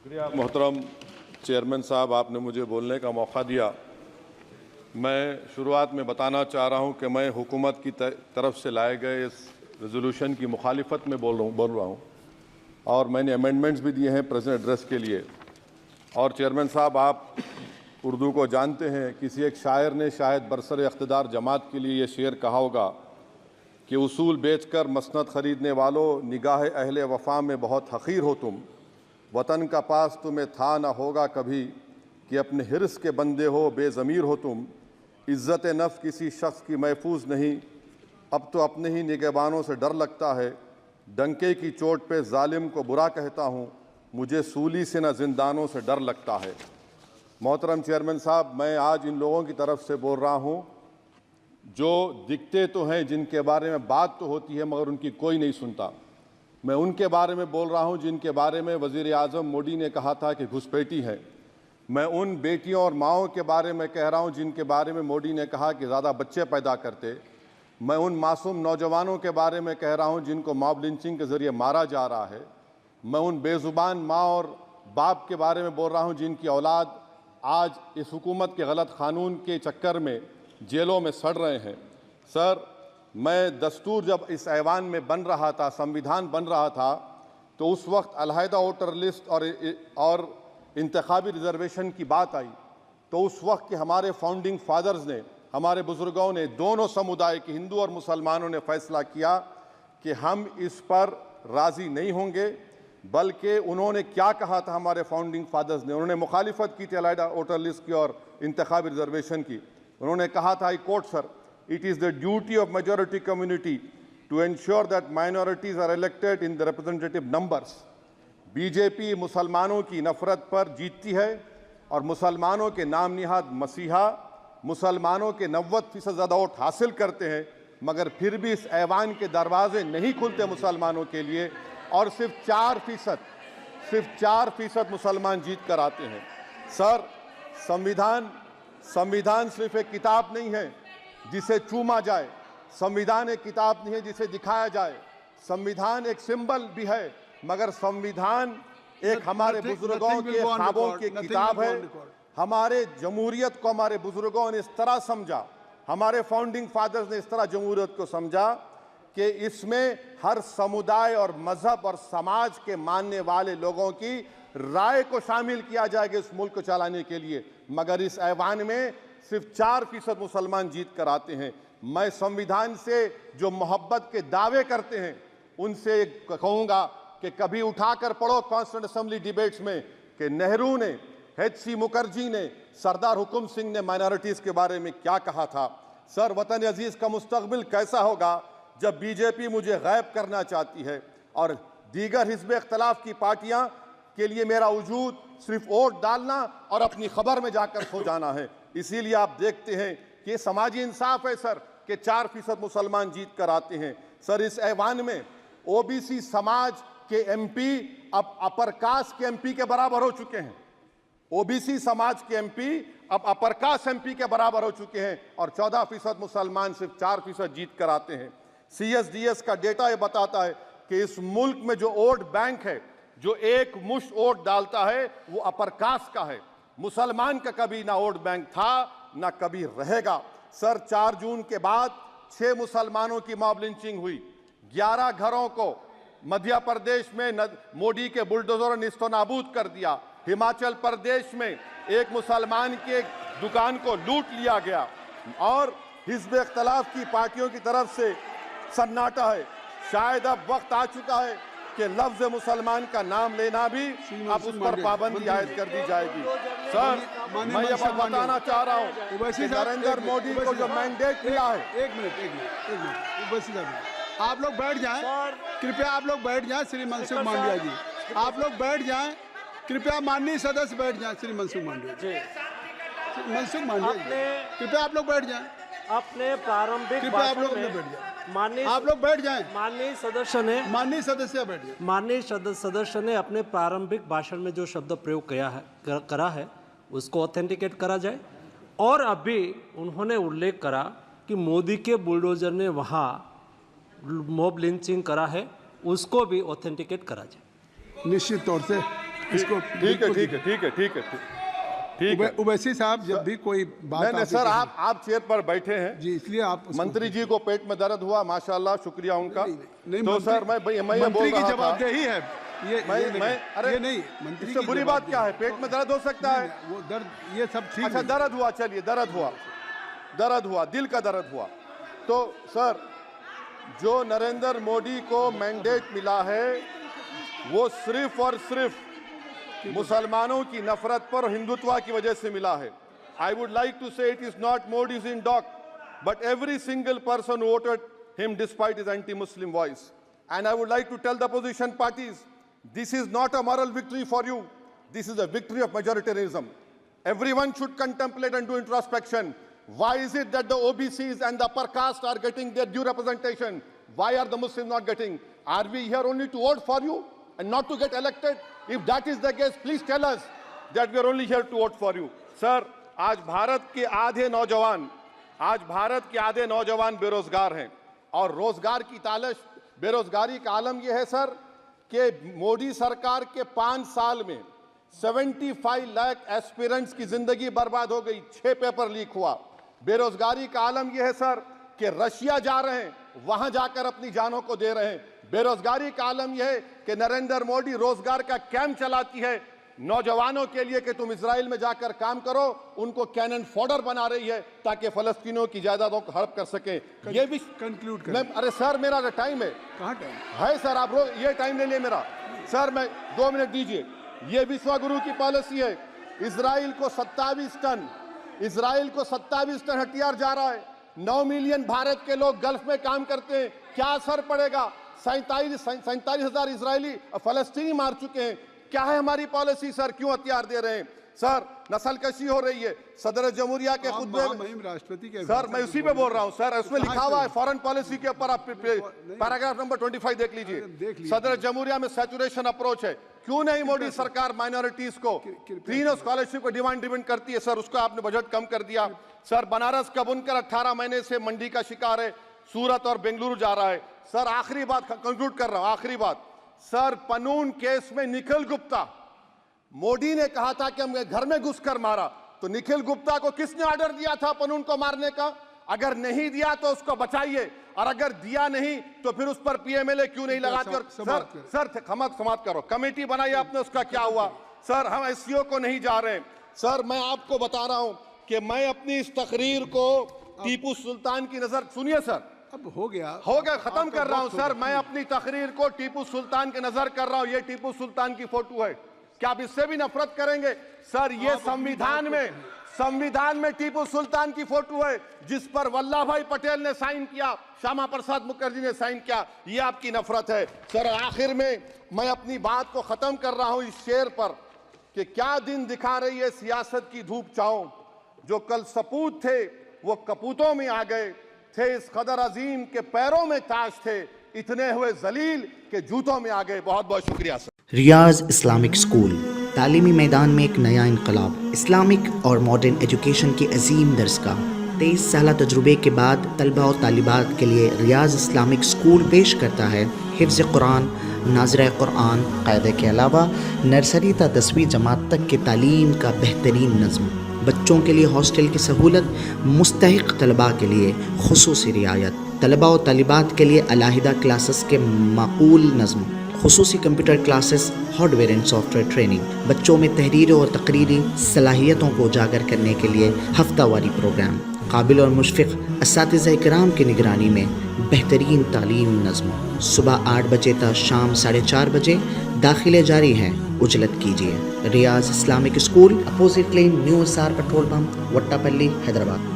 शुक्रिया मोहतरम चेयरमैन साहब, आपने मुझे बोलने का मौका दिया। मैं शुरुआत में बताना चाह रहा हूं कि मैं हुकूमत की तरफ से लाए गए इस रेजोल्यूशन की मुखालिफत में बोल रहा हूं और मैंने अमेंडमेंट्स भी दिए हैं प्रेजेंट एड्रेस के लिए। और चेयरमैन साहब, आप उर्दू को जानते हैं। किसी एक शायर ने शायद बरसर इख्तिदार जमात के लिए ये शेर कहा होगा कि उसूल बेचकर मसनद ख़रीदने वालों, निगाह अहले वफ़ा में बहुत हक़ीर हो तुम। वतन का पास तुम्हें था ना होगा कभी कि अपने हिर्स के बंदे हो, बेज़मीर हो तुम। इज़्ज़त नफ्स किसी शख्स की महफूज नहीं, अब तो अपने ही निगहबानों से डर लगता है। डंके की चोट पे जालिम को बुरा कहता हूँ, मुझे सूली से न जिंदानों से डर लगता है। मोहतरम चेयरमैन साहब, मैं आज इन लोगों की तरफ से बोल रहा हूँ जो दिखते तो हैं, जिनके बारे में बात तो होती है मगर उनकी कोई नहीं सुनता। मैं उनके बारे में बोल रहा हूँ जिनके बारे में वज़ीर आज़म मोदी ने कहा था कि घुसपैठी है। मैं उन बेटियों और माओं के बारे में कह रहा हूँ जिनके बारे में मोदी ने कहा कि ज़्यादा बच्चे पैदा करते। मैं उन मासूम नौजवानों के बारे में कह रहा हूँ जिनको मॉब लिंचिंग के ज़रिए मारा जा रहा है। मैं उन बेज़ुबान माँ और बाप के बारे में बोल रहा हूँ जिनकी औलाद आज इस हुकूमत के गलत कानून के चक्कर में जेलों में सड़ रहे हैं। सर, मैं दस्तूर जब इस ऐवान में बन रहा था, संविधान बन रहा था, तो उस वक्त अलहदा वोटर लिस्ट और इंतखाबी रिजर्वेशन की बात आई। तो उस वक्त के हमारे फाउंडिंग फादर्स ने, हमारे बुजुर्गों ने, दोनों समुदाय के हिंदू और मुसलमानों ने फैसला किया कि हम इस पर राज़ी नहीं होंगे। बल्कि उन्होंने क्या कहा था हमारे फाउंडिंग फादर्स ने, उन्होंने मुखालिफत की थी अलहदा वोटर लिस्ट की और इंतखाबी रिजर्वेशन की। उन्होंने कहा था, I quote sir, it is the duty of majority community to ensure that minorities are elected in the representative numbers. BJP मुसलमानों की नफरत पर जीतती है और मुसलमानों के नाम निहाद मसीहा मुसलमानों के 90% ज़्यादा वोट हासिल करते हैं, मगर फिर भी इस ऐवान के दरवाजे नहीं खुलते मुसलमानों के लिए और सिर्फ 4% मुसलमान जीत कर आते हैं। सर, संविधान सिर्फ एक किताब नहीं है जिसे चूमा जाए, संविधान एक किताब नहीं है जिसे दिखाया जाए, संविधान एक सिंबल भी है, मगर संविधान एक हमारे बुजुर्गों के ख्वाबों की किताब है। हमारे जमहूरियत को हमारे बुजुर्गों ने इस तरह समझा, हमारे फाउंडिंग फादर्स ने इस तरह जमहूरियत को समझा कि इसमें हर समुदाय और मजहब और समाज के मानने वाले लोगों की राय को शामिल किया जाएगा इस मुल्क को चलाने के लिए। मगर इस ऐवान में सिर्फ 4% मुसलमान जीत कर आते हैं। मैं संविधान से जो मोहब्बत के दावे करते हैं उनसे कहूँगा कि कभी उठाकर पढ़ो कॉन्स्टिट्यूएंट असेंबली डिबेट्स में कि नेहरू ने, H.C. मुखर्जी ने, सरदार हुकुम सिंह ने माइनॉरिटीज़ के बारे में क्या कहा था। सर, वतन अजीज़ का मुस्तकबिल कैसा होगा जब बीजेपी मुझे गायब करना चाहती है और दीगर हिज़्ब इख्तिलाफ की पार्टियां के लिए मेरा वजूद सिर्फ वोट डालना और अपनी खबर में जाकर सो जाना है। इसीलिए आप देखते हैं कि समाजी इंसाफ है सर कि 4% मुसलमान जीत कर आते हैं। सर, इस ऐवान में ओबीसी समाज के एमपी अब अपर कास्ट के एमपी के बराबर हो चुके हैं। ओबीसी समाज के एमपी अब अपर कास्ट एमपी के बराबर हो चुके हैं और 14% मुसलमान सिर्फ 4% जीत कर आते हैं। CSDS का डेटा ये बताता है कि इस मुल्क में जो वोट बैंक है, जो एक मुश्त वोट डालता है, वो अपर कास्ट का है। मुसलमान का कभी ना वोट बैंक था ना कभी रहेगा। सर, 4 जून के बाद 6 मुसलमानों की मॉब लिंचिंग हुई। 11 घरों को मध्य प्रदेश में मोदी के बुलडोजर ने निस्तो नाबूद कर दिया। हिमाचल प्रदेश में एक मुसलमान की एक दुकान को लूट लिया गया और हिज़्ब इख्तिलाफ की पार्टियों की तरफ से सन्नाटा है। शायद अब वक्त आ चुका है कि लफ्ज़ मुसलमान का नाम लेना भी अब उस पर पाबंदी आयद कर दी जाएगी। सर, मैं ये बात बताना चाह रहा हूँ कि नरेंद्र मोदी को जो मैंडेट मिला है। एक मिनट, आप लोग बैठ जाएं, कृपया आप लोग बैठ जाएं। श्री मनसुख मांडविया जी, आप लोग बैठ जाएं, कृपया माननीय सदस्य बैठ जाएं। श्री मनसुख मांडविया जी, कृपया आप लोग बैठ जाएं। अपने प्रारंभिक भाषण में आप लोग बैठ जाएं। माननीय सदस्य ने अपने प्रारंभिक भाषण में जो शब्द प्रयोग करा है उसको ऑथेंटिकेट करा जाए। और अभी उन्होंने उल्लेख करा कि मोदी के बुलडोजर ने वहाँ मॉब लिंचिंग करा है, उसको भी ऑथेंटिकेट करा जाए। निश्चित तौर से इसको ठीक है ठीक है ठीक है ठीक है ठीक है। उवैसी साहब, जब भी कोई बात नहीं नहीं सर, आप चेयर पर बैठे हैं जी, इसलिए आप मंत्री जी को पेट में दर्द हुआ, माशाल्लाह, शुक्रिया उनका। नहीं, तो सर मैं ये मंत्री बोल की रहा था, जवाबदही है ये अरे ये नहीं, मंत्री इससे की बुरी बात क्या है? पेट में दर्द हो सकता है। वो दर्द ये सब ठीक अच्छा है। दर्द हुआ, चलिए दर्द हुआ, दिल का दर्द हुआ। तो सर जो नरेंद्र मोदी को मैंडेट मिला है वो सिर्फ और सिर्फ मुसलमानों की नफरत पर हिंदुत्व की वजह से मिला है। I would like to say it is not Modi's in doc but every single person voted him despite his anti Muslim voice. And I would like to tell the opposition parties, this is not a moral victory for you. This is a victory of majoritarianism. Everyone should contemplate and do introspection. Why is it that the OBCs and the upper caste are getting their due representation? Why are the Muslims not getting? Are we here only to vote for you and not to get elected? If that is the case, please tell us that we are only here to vote for you. Sir, आज भारत के आधे नौजवान बेरोजगार हैं और रोजगार की तालाश, बेरोजगारी का आलम यह है सर कि मोदी सरकार के 5 साल में 75 लाख एस्पिरेंट्स की जिंदगी बर्बाद हो गई, 6 पेपर लीक हुआ। बेरोजगारी का आलम यह है सर कि रशिया जा रहे हैं, वहां जाकर अपनी जानों को दे रहे हैं। बेरोजगारी का आलम यह है कि नरेंद्र मोदी रोजगार का कैंप चलाती है नौजवानों के लिए कि तुम इजराइल में जाकर काम करो, उनको कैनन फॉडर बना रही है ताकि फलस्तीनियों की जायदादों को हड़प कर सके। ये भी कंक्लूड मैं, अरे सर मेरा टाइम है। कहाँ टाइम है सर? आप ये टाइम ले लिए मेरा। सर मैं 2 मिनट दीजिए। ये विश्वगुरु की पॉलिसी है। इजराइल को 27 टन हथियार जा रहा है। 9 मिलियन भारत के लोग गल्फ में काम करते हैं, क्या असर पड़ेगा? 47,000 इजरायली फलस्तीनी मार चुके हैं। क्या है हमारी पॉलिसी सर? क्यों हथियार दे रहे हैं सर? नस्लकशी हो रही है। सदर जमहूरिया के खुतबे में राष्ट्रपति के सर मैं उसी पे बोल रहा हूं सर, उसमें लिखा हुआ है फॉरेन पॉलिसी के ऊपर, आप पैराग्राफ नंबर 25 देख लीजिए। सदर जमहूरिया में सैचुरेशन अप्रोच है। क्यों नहीं मोदी सरकार माइनॉरिटीज को फ्री स्कॉलरशिप को डिमांड करती है सर? उसका आपने बजट कम कर दिया। सर बनारस का बुनकर 18 महीने से मंडी का शिकार है, सूरत और बेंगलुरु जा रहा है। सर आखिरी बात कंक्लूड कर रहा हूं, आखिरी बात सर, पनून केस में निखिल गुप्ता, मोदी ने कहा था कि हम घर में घुसकर मारा, तो निखिल गुप्ता को किसने ऑर्डर दिया था पनून को मारने का? अगर नहीं दिया तो उसको बचाइए, और अगर दिया नहीं तो फिर उस पर पीएमएलए क्यों नहीं लगाकर? सर समाप्त करो। कमेटी बनाई आपने, उसका क्या हुआ? सर हम एससीओ को नहीं जा रहे। सर मैं आपको बता रहा हूं कि मैं अपनी इस तकरीर को टीपू सुल्तान की नजर, सुनिए सर, अब हो गया खत्म कर रहा हूं सर। मैं अपनी तकरीर को टीपू सुल्तान के नजर कर रहा हूं। ये टीपू सुल्तान की फोटो है, क्या आप इससे भी नफरत करेंगे? सर ये संविधान में टीपू सुल्तान की फोटो है जिस पर वल्लभ भाई पटेल ने साइन किया, श्यामा प्रसाद मुखर्जी ने साइन किया। ये आपकी नफरत है सर। आखिर में मैं अपनी बात को खत्म कर रहा हूं इस शेर पर कि क्या दिन दिखा रही है सियासत की धूप छांव। जो कल सपूत थे वो कपूतों में आ गए, थे इस कदर अजीम के पैरों में ताज थे, इतने हुए जलील के जूतों में आ गए। बहुत बहुत शुक्रिया सर। रियाज इस्लामिक स्कूल तालीमी मैदान में एक नया इनकलाब। इस्लामिक और मॉडर्न एजुकेशन की अजीम दरसगाह। 23 साल तजुर्बे के बाद तलबा और तालिबात के लिए रियाज इस्लामिक स्कूल पेश करता है हिफ्ज़ कुरान, नाज़िरा कुरान, क़ायदे के अलावा नर्सरी ता 10वीं जमात तक के तालीम का बेहतरीन नज़्म। बच्चों के लिए हॉस्टल की सहूलत, मुस्तहिक़ तलबा के लिए खुसूसी रियायत, तलबा और तालिबात के लिए अलहदा क्लासेस के माकूल नज़्म, खुसूसी computer classes, hardware and software training, बच्चों में तहरीरी और तकरीरी सलाहियतों को उजागर करने के लिए हफ्तावारी प्रोग्राम, काबिल और मुशफ़िक़ असातिज़ा इकराम की निगरानी में बेहतरीन तालीम नज़्म। सुबह 8 बजे तक शाम 4:30 बजे दाखिले जारी हैं, उजलत कीजिए। Riyaz Islamic school, opposite lane, new SR petrol pump, Vattapalli, Hyderabad.